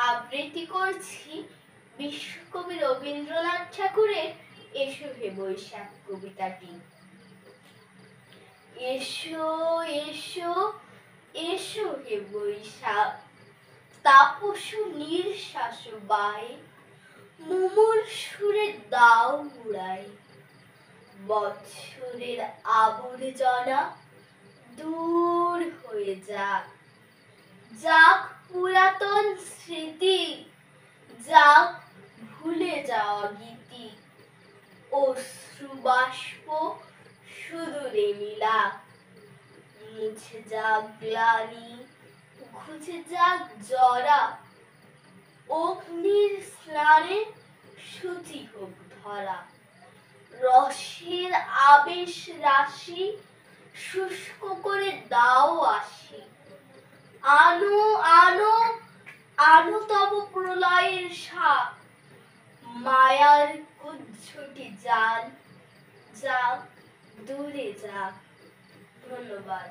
আবৃত্তি করছি বিশ্বকবি রবীন্দ্রনাথ ঠাকুরের এসো হে বৈশাখ কবিতাটি। এসো এসো এসো হে বৈশাখ, তাপসু নিঃশ্বাস বায়ে, মুমুর সুরে দাও উড়াই। বৎসরের আবর্জনা দূর হয়ে যাক, যাক পুরাতন স্মৃতি, যাক ভুলে যাওয়া গীতি। অশ্রুবাষ্প সুদূরে মিলাক, মুছে যাক গ্লানি, ঘুচে যাক জরা। অগ্নির স্নানে শুচি হোক ধরা, রসের আবেশ রাশি শুষ্ক করে দাও আসি। আনো আনো আনো তব প্রলয়ের শাখ, মায়ার কুজ্ঝটি যান, যাক দূরে যাক। ধন্যবাদ।